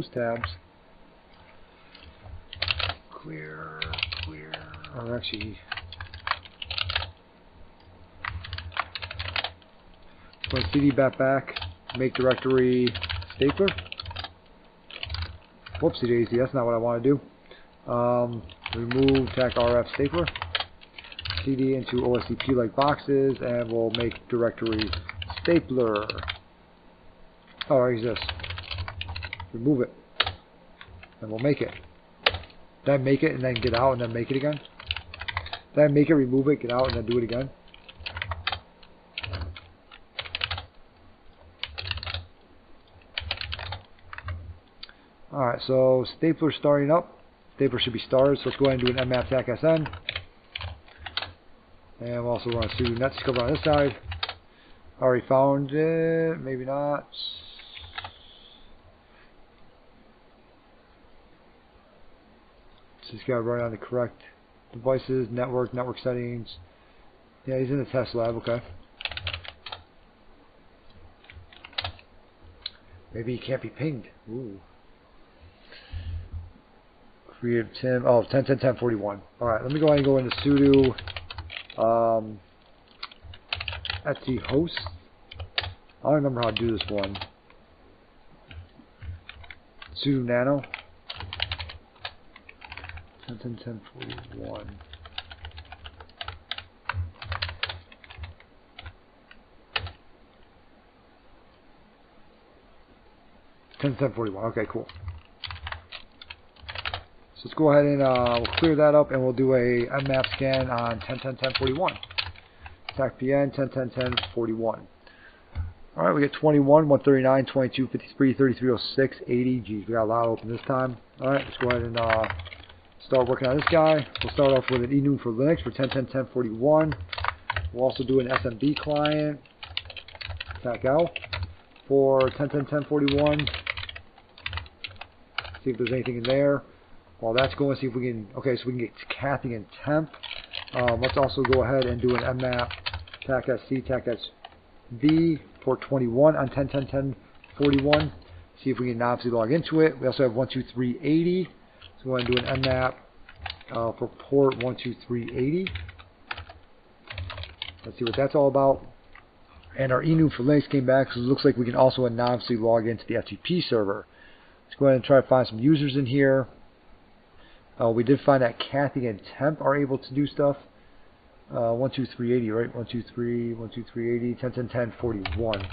tabs. Clear, or actually, so cd back, make directory stapler. Whoopsie daisy, that's not what I want to do. Remove tac rf stapler, cd into OSCP like boxes, and we'll make directory stapler. Oh, it exists. Remove it, and we'll make it. Then make it, and then get out, and then make it again. Then make it, remove it, get out, and then do it again. Alright, so stapler starting up. Stapler should be started, so let's go ahead and do an mmap tac sn. And we'll also run sudo netscope on this side. Already found it, maybe not. Just got to run on the correct devices, network settings. Yeah, he's in the test lab, okay. Maybe he can't be pinged. Ooh. Create Tim. Oh, 10.10.10.41. Alright, let me go ahead and go into sudo etc host. I don't remember how to do this one. Sudo nano. 10.10.10.41. Okay, cool. So let's go ahead and we'll clear that up, and we'll do a mmap scan on 10.10.10.41. TAC-PN 10.10.10.41. Alright, we get 21, 139, 22, 53, 3306, 80. Geez, we got a lot open this time. Alright, let's go ahead and start working on this guy. We'll start off with an enum for Linux for 10.10.10.41. We'll also do an SMB client, TAC-L, for 10.10.10.41. See if there's anything in there. While that's going, see if we can, okay, so we can get cathing and temp. Let's also go ahead and do an mmap tac-sc, tac-sv for 21 on 10.10.10.41. See if we can obviously log into it. We also have 12380. So go ahead and do an mmap for port 12380. Let's see what that's all about. And our enum for Linux came back, so it looks like we can also anonymously log into the FTP server. Let's go ahead and try to find some users in here. We did find that Kathy and Temp are able to do stuff. 12380, right? 12380, 10.10.10.41.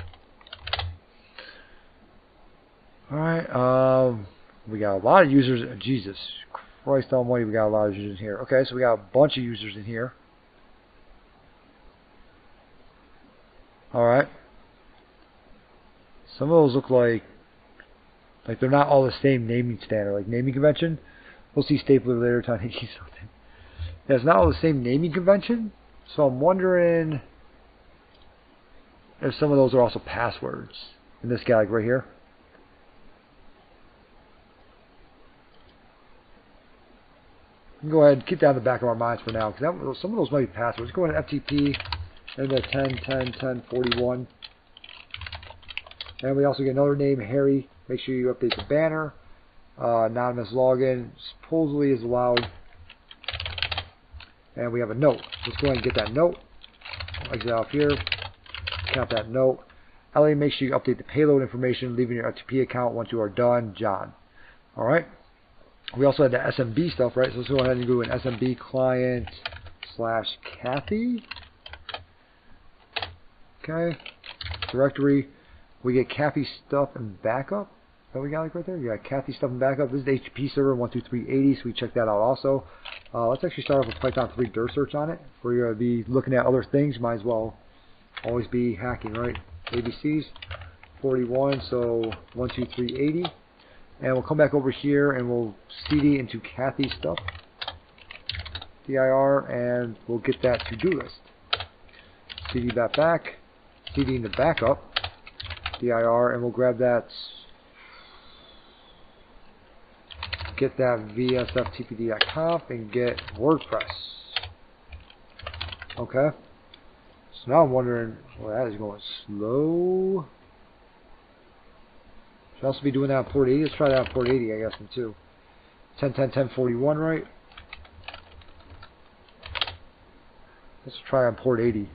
Alright, we got a lot of users. Jesus Christ almighty, we got a lot of users in here. Okay, so we got a bunch of users in here. Alright. Some of those look like they're not all the same naming standard, like naming convention. We'll see stapler later time. Something. Yeah, it's not all the same naming convention, so I'm wondering if some of those are also passwords. In this guy, like right here. We can go ahead and keep that in the back of our minds for now, because some of those might be passwords. Go ahead and FTP and the 10.10.10.41. And we also get another name, Harry. Make sure you update the banner. Anonymous login supposedly is allowed. And we have a note. Let's go ahead and get that note. Exit out here. Count that note. Ellie, make sure you update the payload information, leaving your FTP account once you are done. John. Alright. We also had the SMB stuff, right? So let's go ahead and do an SMB client / Kathy. Okay. Directory. We get Kathy stuff and backup. That we got like right there. Yeah, Kathy stuff and backup. This is the HTTP server 12380, so we check that out also. Let's actually start off with Python 3 dir search on it. If we're going to be looking at other things, might as well always be hacking, right? ABCs 41, so 12380, and we'll come back over here and we'll CD into Kathy stuff, dir, and we'll get that to-do list. CD that back, CD into backup, dir, and we'll grab that. Get that vsftpd.conf and get WordPress. Okay. So now I'm wondering, well, that is going slow. Should also be doing that on port 80. Let's try that on port 80, I guess, then too. 10.10.10.41, right? Let's try on port 80. Let's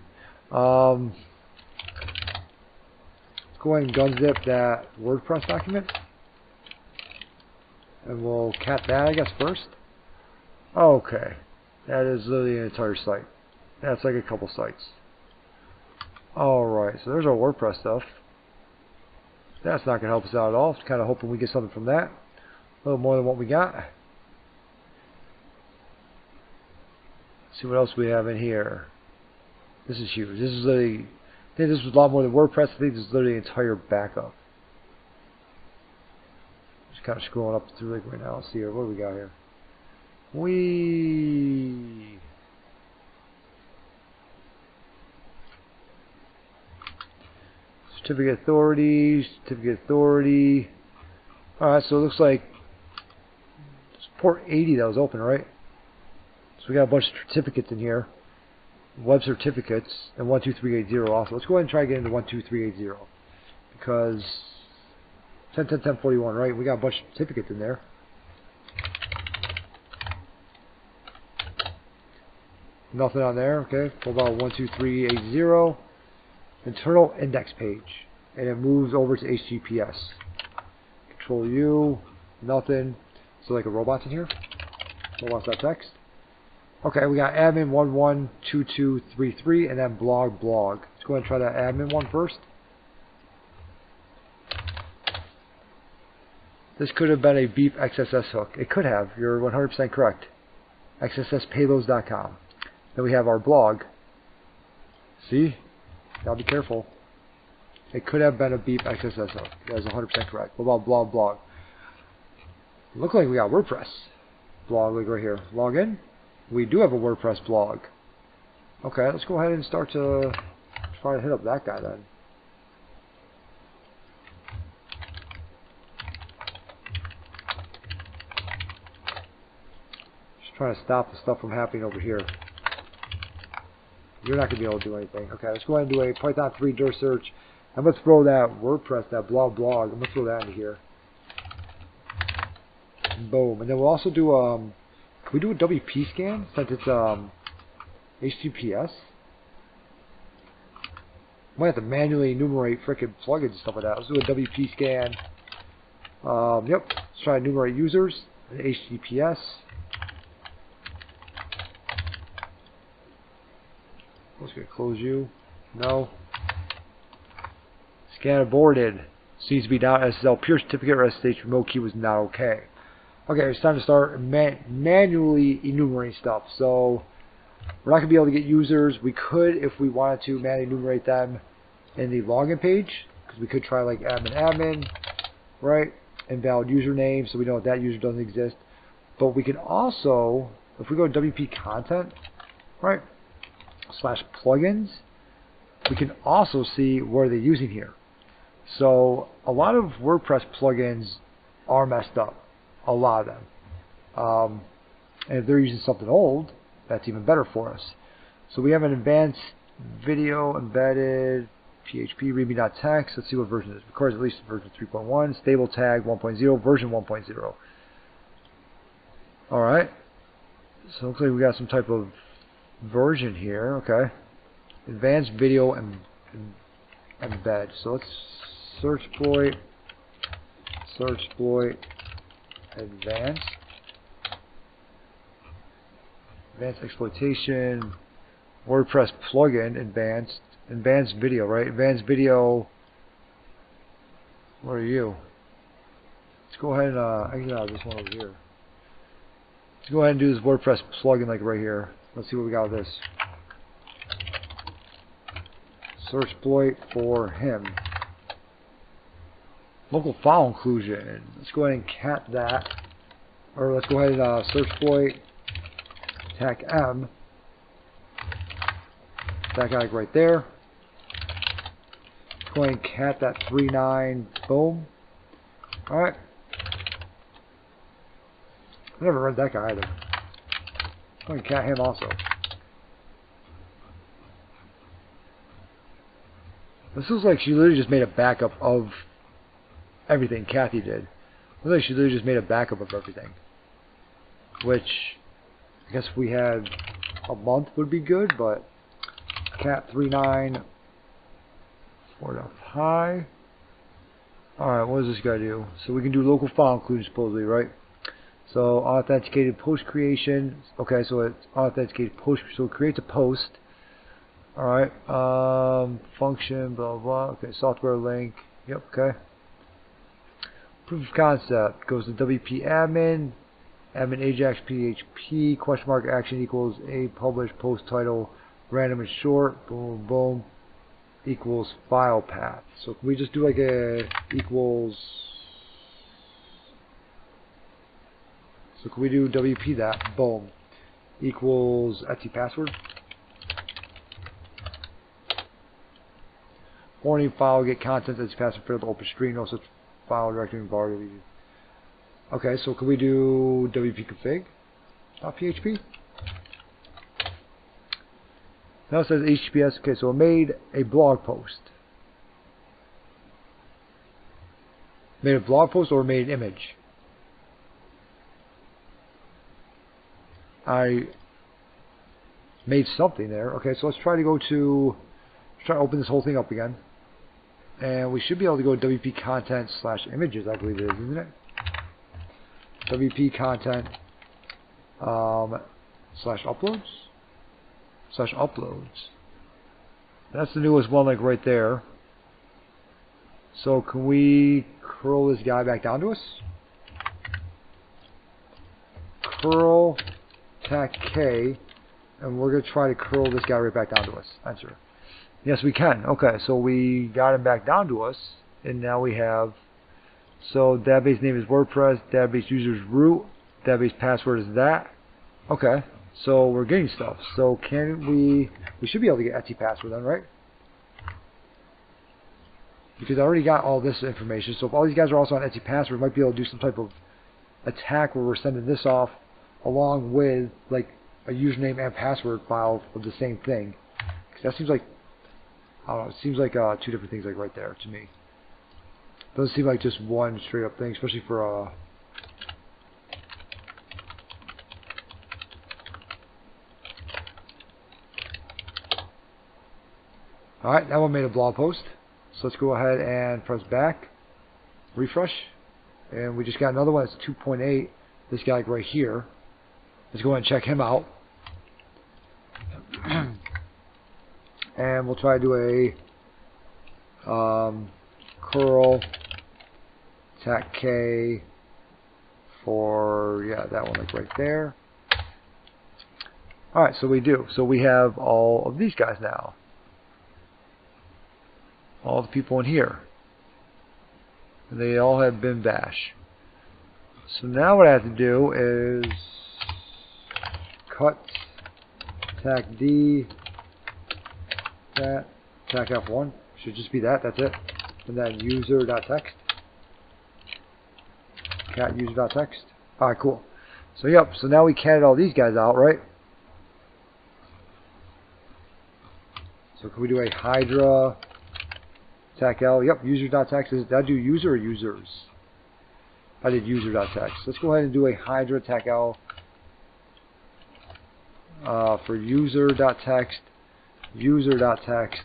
go ahead and gunzip that WordPress document. And we'll cat that, I guess, first. Okay. That is literally an entire site. That's like a couple sites. Alright, so there's our WordPress stuff. That's not going to help us out at all. Kind of hoping we get something from that. A little more than what we got. Let's see what else we have in here. This is huge. This is literally, I think this was a lot more than WordPress. I think this is literally an entire backup. Just kind of scrolling up through like right now. Let's see here. What do we got here? Certificate authority, certificate authority. Alright, so it looks like it's port 80 that was open, right? So we got a bunch of certificates in here. Web certificates and 12380 also. Let's go ahead and try getting into 12380 because 10.10.10.41, right? We got a bunch of certificates in there. Nothing on there, okay. What about 12380? Internal index page, and it moves over to HTTPS. Control U, nothing. So like a robot's in here. Robots.txt. Okay, we got admin 112233 and then blog. Let's go ahead and try that admin one first. This could have been a beep XSS hook. It could have. You're 100% correct. XSSpayloads.com. Then we have our blog. See? Gotta be careful. It could have been a beep XSS hook. That is 100% correct. What about blog? Look like we got WordPress. Blog, like right here. Log in. We do have a WordPress blog. Okay, let's go ahead and start to try to hit up that guy then. Just trying to stop the stuff from happening over here. You're not going to be able to do anything. Okay, let's go ahead and do a Python 3 dir search. I'm going to throw that WordPress, that blog. I'm going to throw that into here. Boom. And then we'll also do, can we do a WP scan since it's HTTPS? Might have to manually enumerate frickin' plugins and stuff like that. Let's do a WP scan. Yep. Let's try to enumerate users. HTTPS. Let's get close you. No. Scan aborted. Seems to be down SSL. Pure certificate or SSH remote key was not okay. Okay, it's time to start manually enumerating stuff. So we're not going to be able to get users. We could, if we wanted to, manually enumerate them in the login page, because we could try like admin, right? Invalid username, so we know that user doesn't exist. But we can also, if we go to WP content, right? /plugins, we can also see what they're using here. So a lot of WordPress plugins are messed up. A lot of them. And if they're using something old, that's even better for us. So we have an advanced video embedded PHP readme.txt. Let's see what version it is. Of course, at least version 3.1. Stable tag 1.0. Version 1.0. Alright. So it looks like we got some type of version here. Okay. Advanced video embed. So let's search exploit. Advanced exploitation, WordPress plugin, advanced video, right? Advanced video. Where are you? Let's go ahead and exit out this one over here. Let's go ahead and do this WordPress plugin like right here. Let's see what we got with this. Search exploit for him. Local file inclusion. Let's go ahead and cat that. Or let's go ahead and search exploit attack M. That guy right there. Let's go ahead and cat that 39. Boom. Alright. I never read that guy either. Let's go ahead and cat him also. This looks like she literally just made a backup of everything. Kathy did. Looks like she literally just made a backup of everything. Which, I guess we had a month would be good, but cat 39 for high. Alright, what does this guy do? So we can do local file inclusion supposedly, right? So authenticated post creation. Okay, so it's authenticated post, so it creates a post. Alright, function, blah blah. Okay, software link. Yep, okay. Proof of concept goes to WP admin, admin ajax php, question mark action equals a published post title, random and short, boom boom, equals file path. So can we just do like a equals, so can we do WP that, boom, equals Etsy password. Warning, file get content as password failed to open stream, no such file directory bar. Okay, so can we do WP config.php? Now it says HTTPS. Okay, so it made a blog post. Made a blog post or made an image? I made something there. Okay, so let's try to go to, let's try to open this whole thing up again. And we should be able to go to WP content / images, I believe it is, isn't it? WP content / uploads. That's the newest one, like right there. So can we curl this guy back down to us? Curl tac K, and we're going to try to curl this guy right back down to us. Enter. Yes, we can. Okay, so we got him back down to us, and now we have, so database name is WordPress, database user is root, database password is that. Okay, so we're getting stuff. So can we should be able to get Etsy password then, right? Because I already got all this information, so if all these guys are also on Etsy password, we might be able to do some type of attack where we're sending this off along with like a username and password file of the same thing. Because that seems like, I don't know, it seems like two different things like right there to me. Doesn't seem like just one straight up thing, especially for alright, that one made a blog post. So let's go ahead and press back, refresh, and we just got another one that's 2.8. This guy right here. Let's go ahead and check him out. And we'll try to do a curl tac K for, yeah, that one like right there. Alright, so we do. So we have all of these guys now. All the people in here. And they all have bin bash. So now what I have to do is cut tac D, that, tac F1. Should just be that, that's it. And then user.text. Cat user.text. Alright, cool. So yep, so now we catted all these guys out, right? So can we do a Hydra tac L? Yep, user.text. Did I do user or users? I did user.text. Let's go ahead and do a Hydra tac L for user.text, user.text,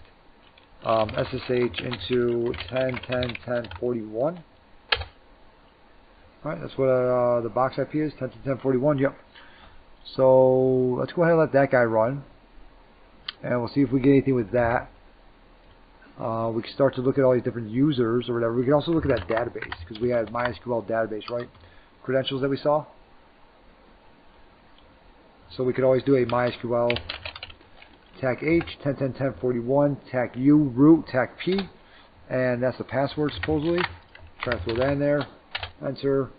SSH into 10.10.10.41. Alright, that's what the box IP is, 10.10.10.41, yep. So let's go ahead and let that guy run. And we'll see if we get anything with that. We can start to look at all these different users or whatever. We can also look at that database because we had MySQL database, right? Credentials that we saw. So we could always do a MySQL tac H 10.10.10.41 tac U root tac P, and that's the password supposedly. Try to throw that in there. Enter,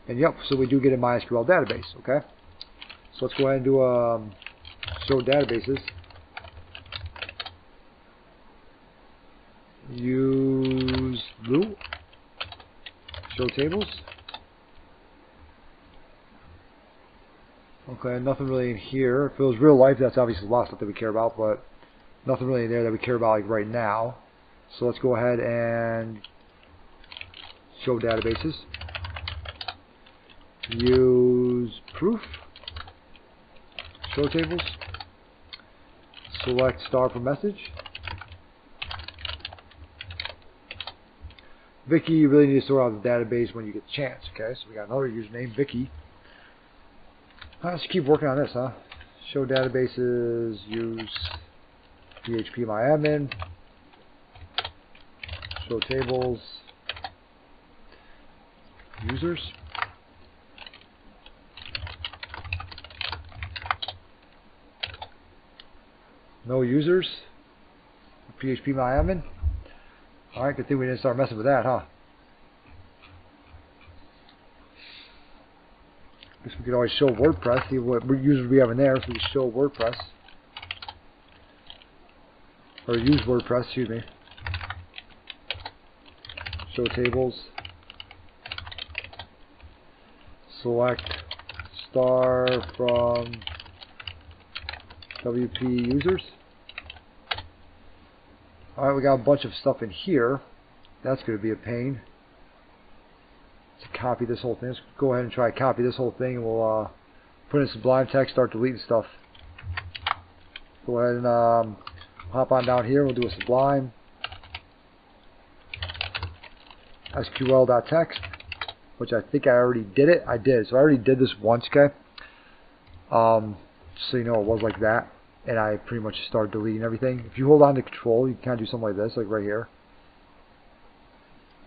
and yep. So we do get a MySQL database. Okay. So let's go ahead and do show databases. Use root, show tables. Okay, nothing really in here. If it was real life, that's obviously a lot of stuff that we care about, but nothing really in there that we care about like right now. So let's go ahead and show databases, use proof, show tables, select star from message. Vicky, you really need to sort out the database when you get the chance. Okay, so we got another username, Vicky. Let's keep working on this, huh? Show databases, use php-my-admin, show tables, users. No users. php-my-admin. Alright, good thing we didn't start messing with that, huh? Guess we could always show WordPress, see what users we have in there, so we can show WordPress. Or use WordPress, excuse me. Show tables. Select star from WP users. Alright, we got a bunch of stuff in here. That's going to be a pain. Let's copy this whole thing. Let's go ahead and try to copy this whole thing, and we'll put in Sublime Text, start deleting stuff. Go ahead and hop on down here. We'll do a Sublime SQL.text, which I think I already did it. I did. So I already did this once, okay? Just so you know, it was like that. And I pretty much started deleting everything. If you hold on to Control, you can kind of do something like this, like right here.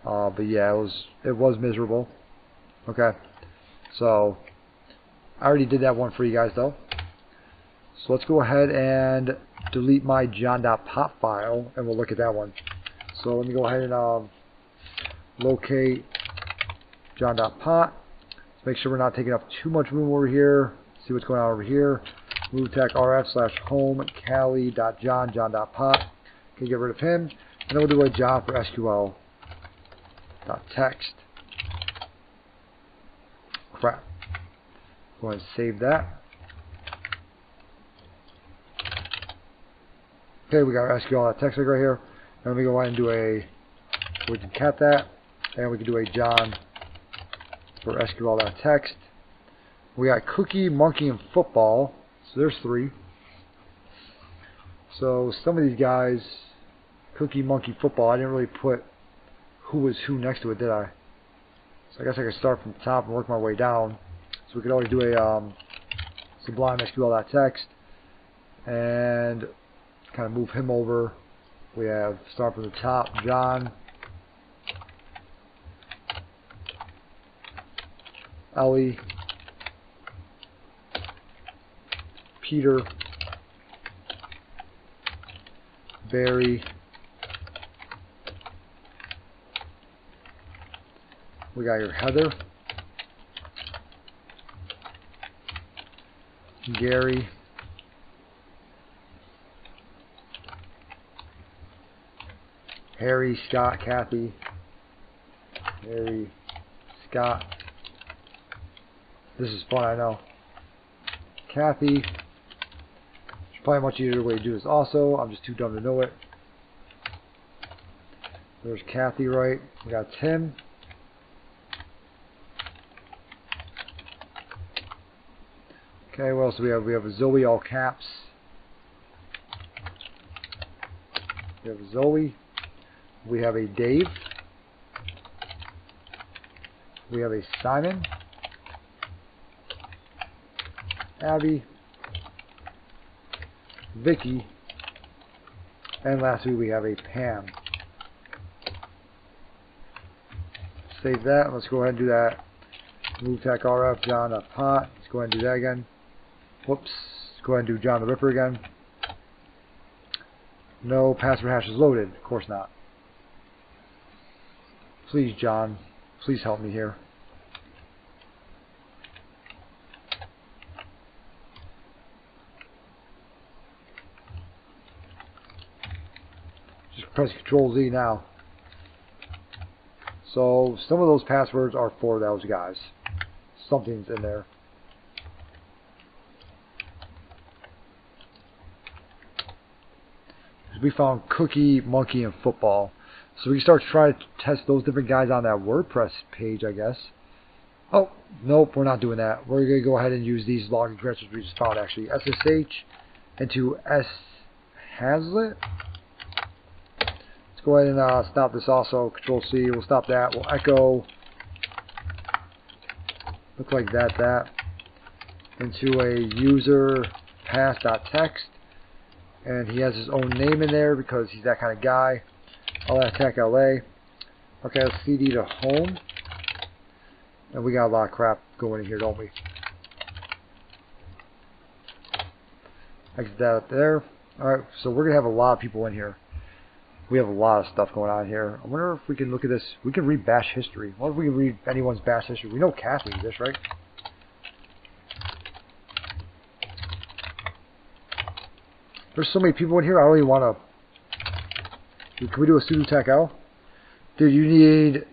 But yeah, it was miserable. Okay, so I already did that one for you guys though. So let's go ahead and delete my john.pop file, and we'll look at that one. So let me go ahead and locate john.pop. Let's make sure we're not taking up too much room over here. See what's going on over here. Move tech rf/home cali.john john.pop. Okay, get rid of him, and then we'll do a john for SQL.text. Crap. Go ahead and save that. Okay, we got our SQL.text right here. And let me go ahead and do we can cat that, and we can do a john for SQL.text. We got cookie, monkey, and football. So there's 3. So some of these guys, cookie, monkey, football, I didn't really put who was who next to it, did I? So I guess I could start from the top and work my way down. So we could always do a Sublime SQL.text and kind of move him over. We have start from the top, John, Ellie, Peter, Barry, we got your Heather, Gary, Harry, Scott, Kathy, Harry, Scott. This is fun, I know. Kathy. There's probably a much easier way to do this also. I'm just too dumb to know it. There's Kathy, right? We got Tim. Okay, what else do we have? We have a Zoe, all caps. We have a Zoe. We have a Dave. We have a Simon. Abby. Vicky. And lastly, we have a Pam. Save that. Let's go ahead and do that. Move tech RF, John.pot. Let's go ahead and do that again. Whoops. Let's go ahead and do John the Ripper again. No password hash is loaded. Of course not. Please, John. Please help me here. Just press Control Z now. So some of those passwords are for those guys. Something's in there. We found cookie, monkey, and football. So we can start trying to test those different guys on that WordPress page, I guess. Oh, nope, we're not doing that. We're going to go ahead and use these logging credentials we just found, actually. SSH into shazlet. Let's go ahead and stop this also. Control-C, we'll stop that. We'll echo, look like that, into a user pass.text. And he has his own name in there because he's that kind of guy. attack LA. Okay, let's CD to home. And we got a lot of crap going in here, don't we? Exit that up there. Alright, so we're going to have a lot of people in here. We have a lot of stuff going on here. I wonder if we can look at this. We can read bash history. What if we can read anyone's bash history? We know Kathy reads this, right? There's so many people in here, I don't even want to... Can we do a sudo tech L? Dude, you need...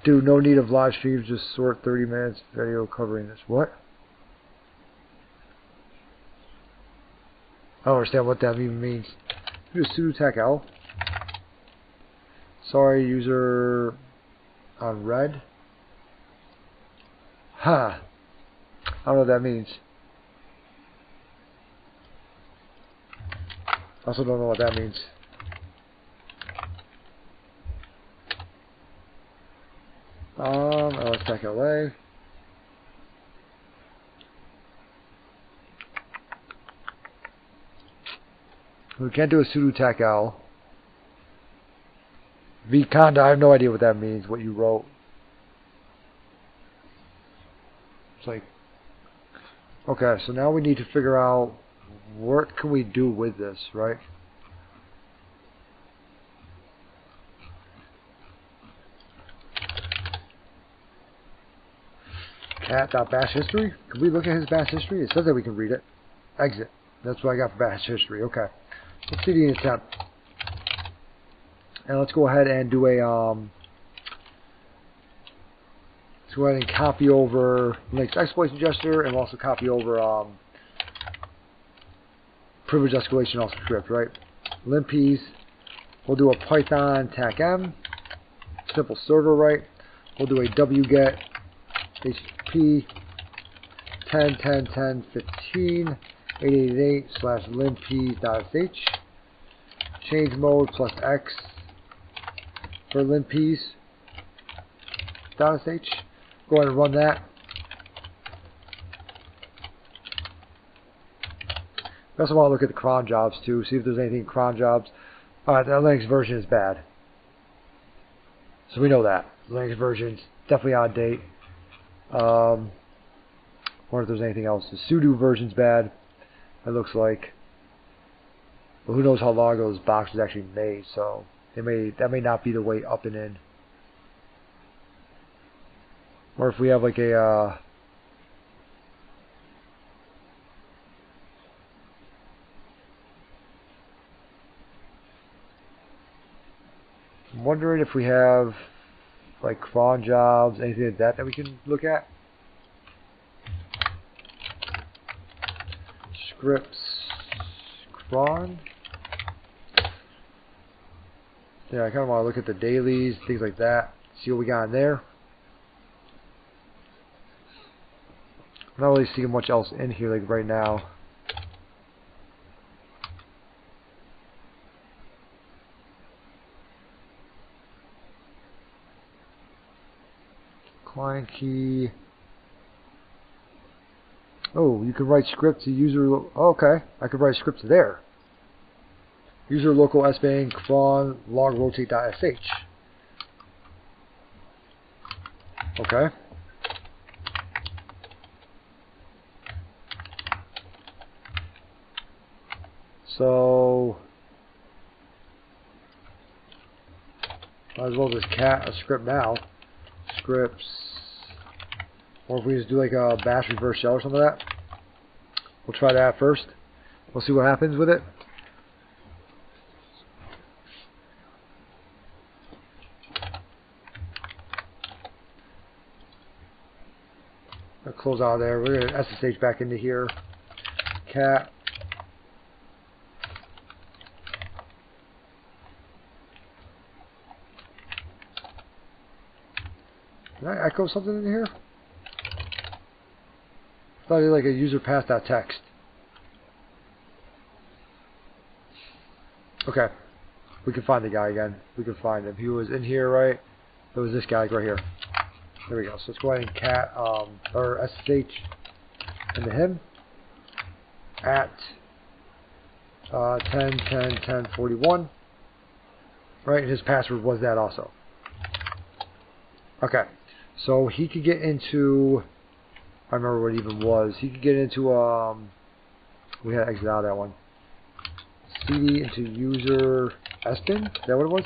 Dude, no need of live streams, just sort 30 minutes video covering this. What? I don't understand what that even means. Do a sudo tech L. Sorry, user on red. Huh. I don't know what that means. I also don't know what that means. Attack LA. We can't do a sudo tech L. vconda, I have no idea what that means, what you wrote. It's like, okay, so now we need to figure out what can we do with this, right? Cat.bash history? Can we look at his bash history? It says that we can read it. Exit. That's what I got for bash history. Okay. Let's see the attempt. And let's go ahead and do a let's go ahead and copy over Linux exploit suggester, and we'll also copy over privilege escalation also script, right? Limpies. We'll do a Python tac-m, simple server, right? We'll do a wget HTTP 10.10.10.15 888/limpies.sh change mode plus X for limpies.sh. Go ahead and run that. We also want to look at the cron jobs too, see if there's anything in cron jobs. Alright, the Linux version is bad. So we know that. The Linux version's definitely out of date. Wonder if there's anything else. The sudo version's bad, it looks like. But who knows how long ago this box was actually made, so that may not be the way up and in. Or if we have like a I'm wondering if we have like cron jobs, anything like that we can look at. Scripts cron. Yeah, I kind of want to look at the dailies, things like that. See what we got in there. I'm not really seeing much else in here like right now. Client key. Oh, you can write script to user. Oh, okay, I could write script to there. User local sbang cron log rotate.sh. Okay. So might as well just cat a script now. Scripts. Or if we just do like a bash reverse shell or something like that. We'll try that first. We'll see what happens with it. I'll close out of there. We're going to SSH back into here. Cat. Did I echo something in here? I thought it was like a user pass.txt. Okay. We can find the guy again. We can find him. He was in here, right? It was this guy right here. There we go. So let's go ahead and cat or SSH into him at 10:10:10:41. Right, and his password was that also. Okay. So he could get into, I remember what it even was. He could get into we had to exit out of that one. CD into user sbin. Is that what it was?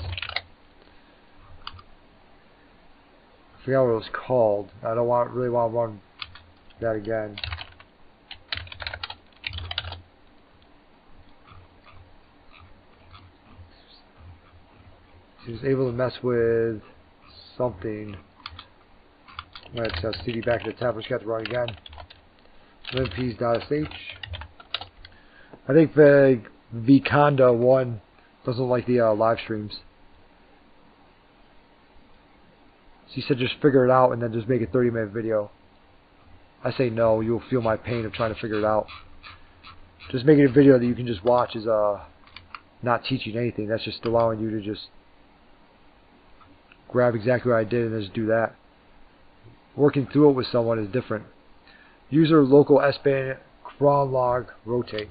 I forgot what it was called. I don't really want to run that again. He was able to mess with something. Let's CD back to the tab. We just got to run again. limps.sh. I think the Vconda one doesn't like the live streams. She said just figure it out and then just make a 30-minute video. I say no, you'll feel my pain of trying to figure it out. Just making a video that you can just watch is not teaching anything. That's just allowing you to just grab exactly what I did and just do that. Working through it with someone is different. User local sbin cron log rotate.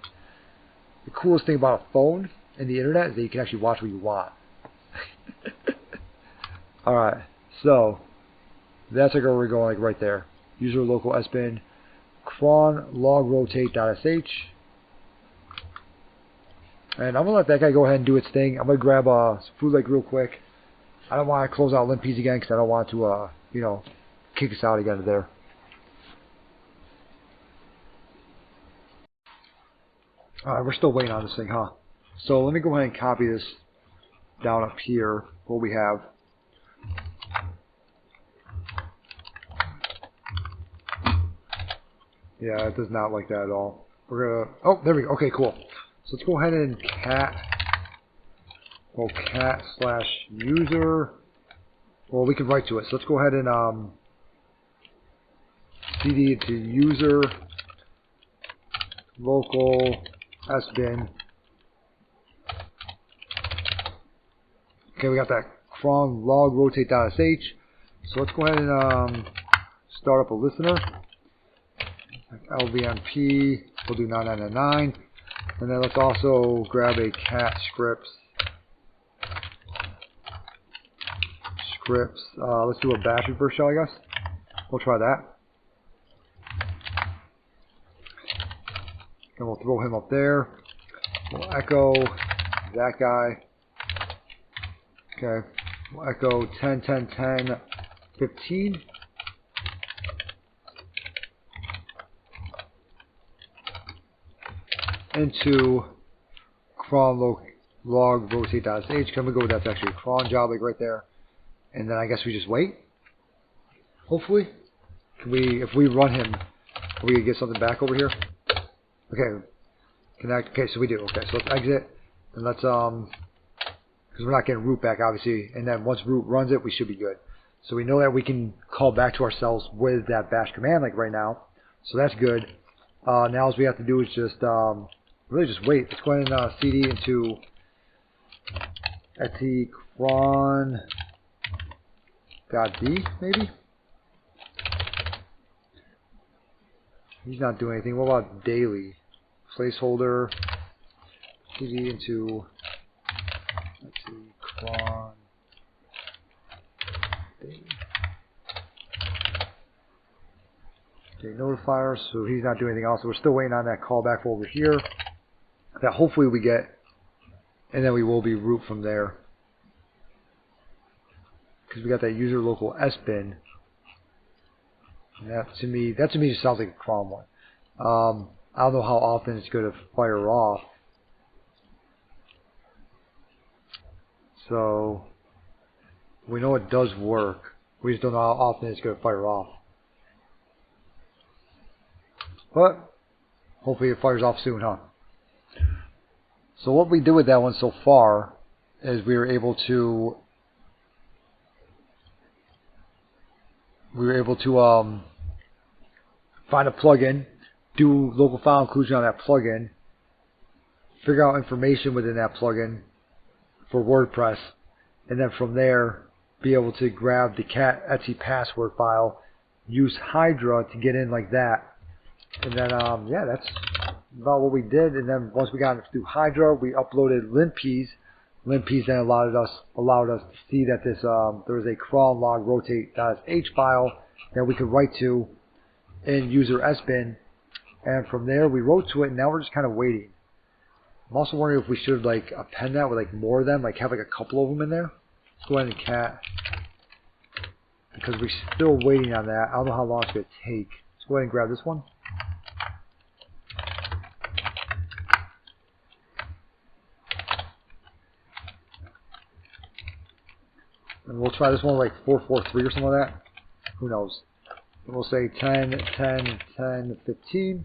The coolest thing about a phone and the internet is that you can actually watch what you want. Alright, so that's like where we're going, like right there. User local sbin cron log rotate.sh. And I'm gonna let that guy go ahead and do its thing. I'm gonna grab some food like real quick. I don't want to close out limpies again because I don't want to you know, kick us out again of there. Alright, we're still waiting on this thing, huh? So let me go ahead and copy this down up here, what we have. Yeah, it does not like that at all. We're gonna, oh, there we go. Okay, cool. So let's go ahead and cat / user. Well, we can write to it. So let's go ahead and cd to user local sbin. Okay, we got that cron log rotate.sh. So let's go ahead and start up a listener. LVMP, we'll do 9999. And then let's also grab a cat scripts. Let's do a bash first, shall I guess? We'll try that. And we'll throw him up there. We'll echo that guy. Okay. We'll echo 10:10:10:15. Into cron log rotate.sh. Can we go with that's actually a cron job like right there. And then I guess we just wait. Hopefully. Can we, if we run him, can we get something back over here? Okay. Connect. Okay, so we do. Okay, so let's exit. And let's, because we're not getting root back, obviously. And then once root runs it, we should be good. So we know that we can call back to ourselves with that bash command, like right now. So that's good. Now all we have to do is just, really just wait. Let's go ahead and cd into cron.d, maybe? He's not doing anything. What about daily? Placeholder. cd into, let's see, cron. Daily. Okay, notifier, so he's not doing anything else. So we're still waiting on that callback over here that hopefully we get, and then we will be root from there. Because we got that user local sbin. And that to me just sounds like a cron one. I don't know how often it's going to fire off. So we know it does work. We just don't know how often it's going to fire off. But hopefully it fires off soon, huh? So what we did with that one so far is we were able to we were able to find a plugin, do local file inclusion on that plugin, figure out information within that plugin for WordPress, and then from there be able to grab the cat Etsy password file, use Hydra to get in like that, and then yeah, that's about what we did. And then once we got it through Hydra, we uploaded linpeas. Linpeas then allowed us to see that this there was a crawl log rotate.sh file that we could write to in user sbin, and from there we wrote to it, and now we're just kind of waiting. I'm also wondering if we should like append that with like more of them, like have like a couple of them in there. Let's go ahead and cat, because we're still waiting on that. I don't know how long it's going to take. Let's go ahead and grab this one. And we'll try this one like 443 or something like that. Who knows? And we'll say 10, 10, 10, 15.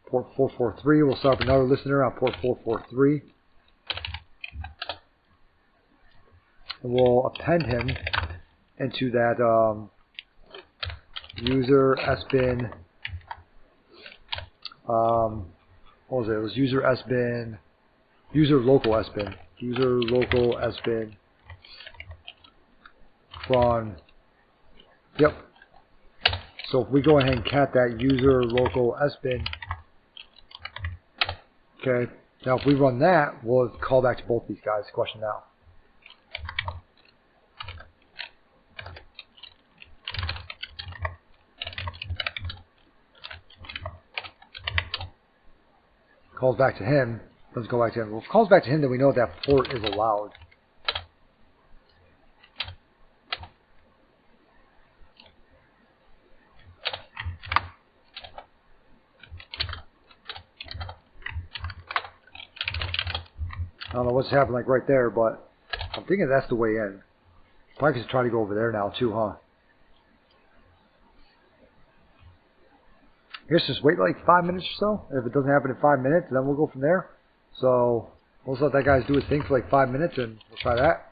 Port 443. We'll start up another listener on port 443. And we'll append him into that user sbin. What was it? It was user sbin, user local sbin, user local sbin. Cron. Yep. So if we go ahead and cat that user local sbin, okay. Now if we run that, we'll call back to both these guys. Question now. Calls back to him. Doesn't go back to him. Well, if it calls back to him, then we know that port is allowed. I don't know what's happening like right there, but I'm thinking that's the way in. Probably just try to go over there now too, huh? I guess just wait like 5 minutes or so. If it doesn't happen in 5 minutes, then we'll go from there. So we'll just let that guy do his thing for like 5 minutes, and we'll try that.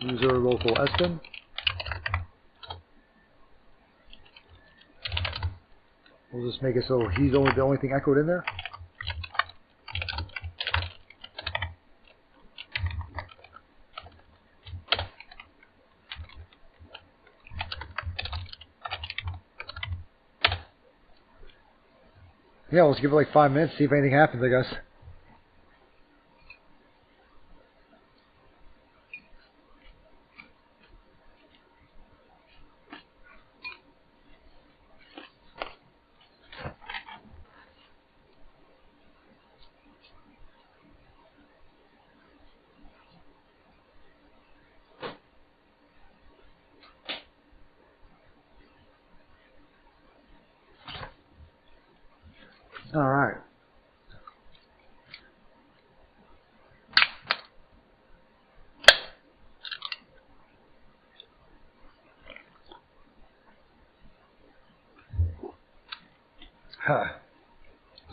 User local sbin. We'll just make it so he's the only thing echoed in there. Yeah, let's give it like 5 minutes, see if anything happens, I guess. All right.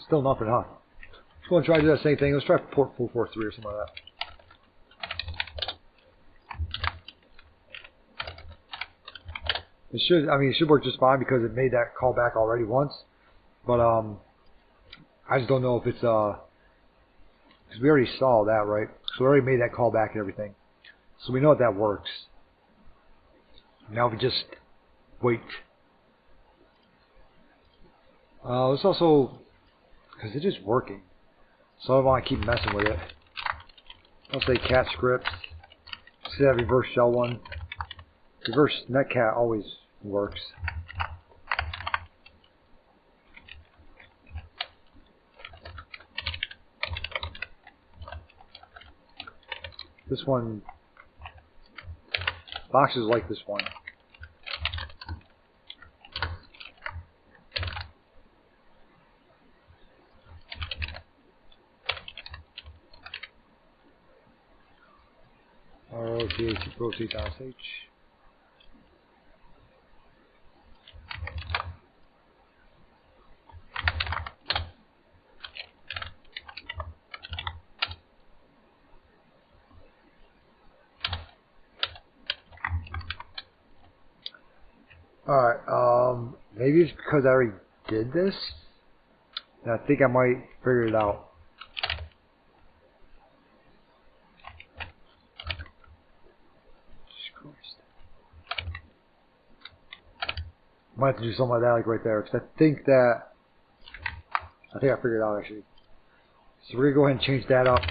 Still nothing, huh? Just going to try to do that same thing. Let's try port 443 or something like that. It should work just fine because it made that call back already once. But I just don't know if it's because we already saw that, right? So we already made that call back and everything. So we know that works. Now we just wait. It's also because it's just working. So I don't want to keep messing with it. I'll say cat scripts. See that reverse shell one. Reverse netcat always works. This one, boxes like this one. rotate.sh. Alright, maybe it's because I already did this. And I think I might figure it out. Might have to do something like that, like right there, because I think I figured it out actually. So we're gonna go ahead and change that up.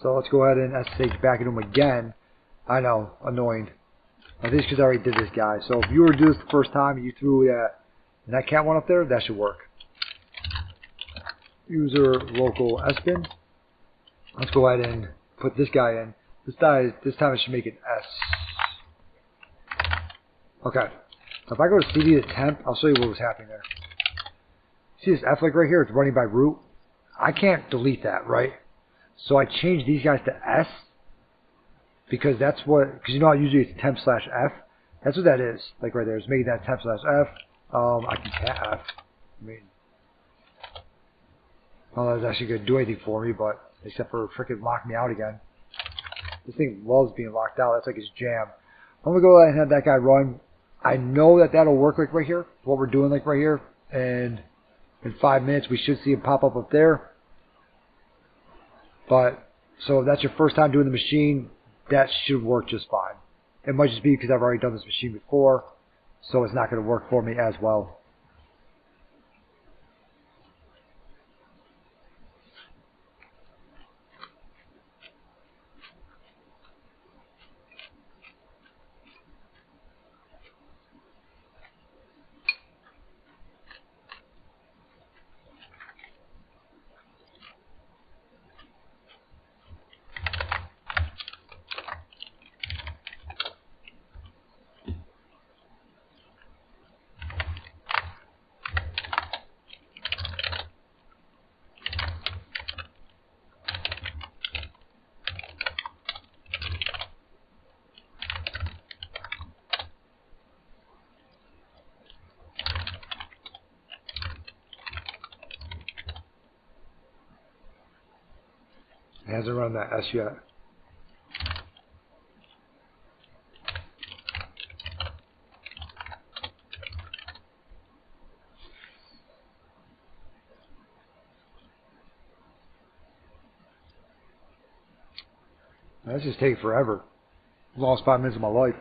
So let's go ahead and SSH back into them again. I know, annoying. I think it's because I already did this guy. So if you were to do this the first time and you threw that cat one up there, that should work. User local sbin. Let's go ahead and put this guy in. This time it should make an S. Okay. So if I go to CD to temp, I'll show you what was happening there. See this F like right here? It's running by root. I can't delete that, right? So I changed these guys to S because that's what, because you know how usually it's temp/F. That's what that is. Like right there, it's making that temp/F. I can cat F. I mean, well, that's actually going to do anything for me, but except for freaking lock me out again. This thing loves being locked out. That's like his jam. I'm going to go ahead and have that guy run. I know that that'll work like right here. What we're doing like right here. And in 5 minutes, we should see it pop up there. But, so if that's your first time doing the machine, that should work just fine. It might just be because I've already done this machine before. So it's not going to work for me as well. It hasn't run that S yet. That's just taking forever. Lost 5 minutes of my life.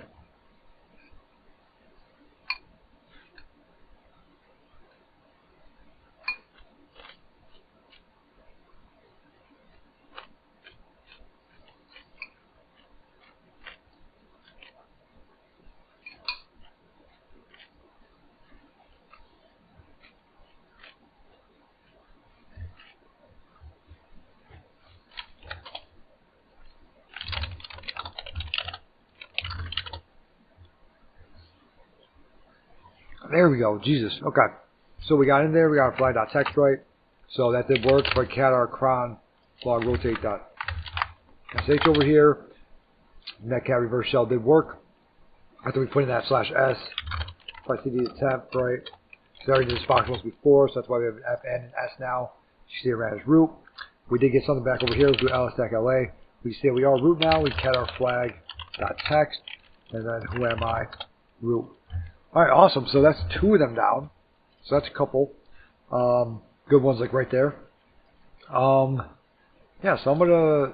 There we go. Jesus. Okay. So we got in there. We got our flag.text right. So that did work. But cat our cron log rotate dot sh over here. And that cat reverse shell did work. After we put in that /s. If I cd the temp, right. So I already did this box once before. So that's why we have an F and an S now. You see it ran as root. We did get something back over here. We'll do ls-la. We say we are root now. We cat our flag.text. And then who am I? Root. Alright, awesome. So that's 2 of them down. So that's a couple. Good ones like right there. Yeah, so I'm going to